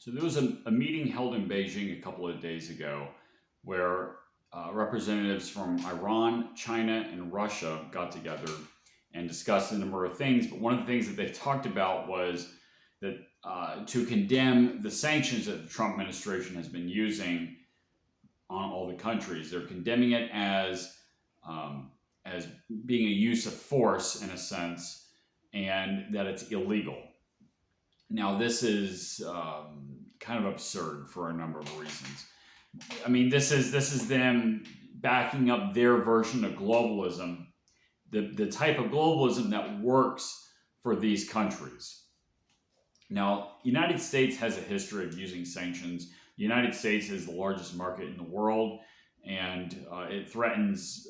So there was a meeting held in Beijing a couple of days ago where representatives from Iran, China, and Russia got together and discussed a number of things. But one of the things that they talked about was that to condemn the sanctions that the Trump administration has been using on all the countries. They're condemning it as being a use of force in a sense, and that it's illegal. Now, this is kind of absurd for a number of reasons. I mean, this is them backing up their version of globalism, the type of globalism that works for these countries. Now, the United States has a history of using sanctions. The United States is the largest market in the world, and it threatens,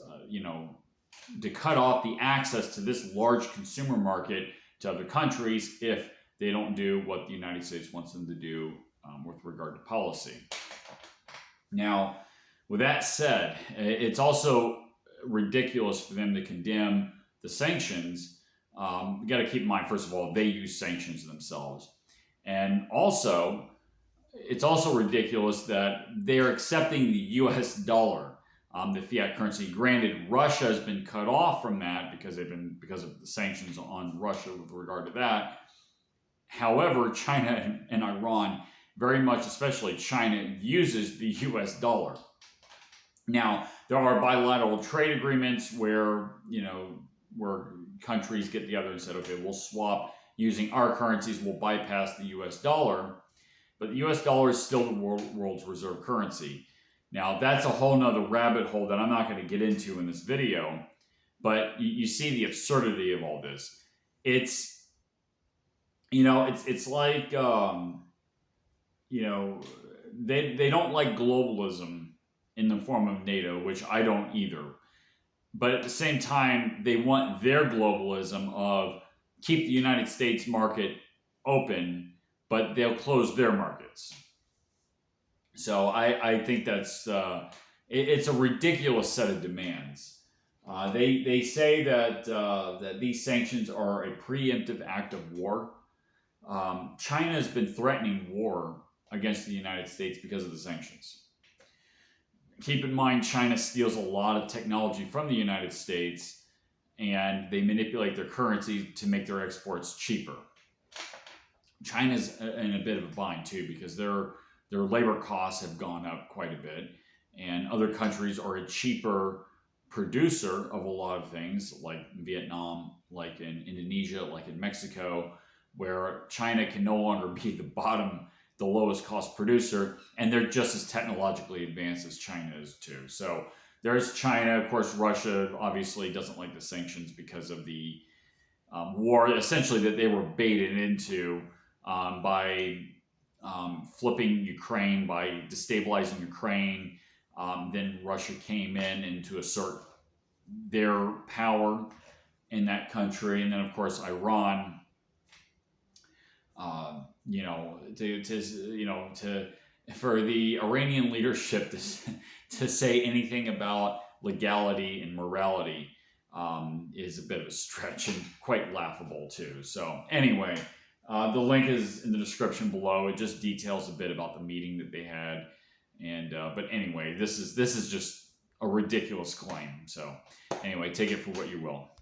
to cut off the access to this large consumer market to other countries if they don't do what the United States wants them to do with regard to policy. Now, with that said, it's also ridiculous for them to condemn the sanctions. You got to keep in mind, first of all, they use sanctions themselves. And also, it's also ridiculous that they're accepting the US dollar, the fiat currency. Granted, Russia has been cut off from that because of the sanctions on Russia with regard to that. However, China and Iran, very much, especially China, uses the US dollar. Now, there are bilateral trade agreements where countries get together and said, okay, we'll swap using our currencies, we'll bypass the US dollar. But the US dollar is still the world's reserve currency. Now, that's a whole nother rabbit hole that I'm not going to get into in this video. But you see the absurdity of all this. It's like, they don't like globalism in the form of NATO, which I don't either. But at the same time, they want their globalism of keep the United States market open, but they'll close their markets. So I think that's it's a ridiculous set of demands. They say that these sanctions are a preemptive act of war. China has been threatening war against the United States because of the sanctions. Keep in mind, China steals a lot of technology from the United States, and they manipulate their currency to make their exports cheaper. China's in a bit of a bind too because their labor costs have gone up quite a bit, and other countries are a cheaper producer of a lot of things, like Vietnam, like in Indonesia, like in Mexico, where China can no longer be the lowest cost producer, and they're just as technologically advanced as China is too. So there's China. Of course, Russia obviously doesn't like the sanctions because of the war, essentially, that they were baited into by flipping Ukraine, by destabilizing Ukraine. Then Russia came in and to assert their power in that country. And then, of course, Iran, for the Iranian leadership to say anything about legality and morality is a bit of a stretch and quite laughable too. So anyway, the link is in the description below. It just details a bit about the meeting that they had. And but anyway, this is just a ridiculous claim. So anyway, take it for what you will.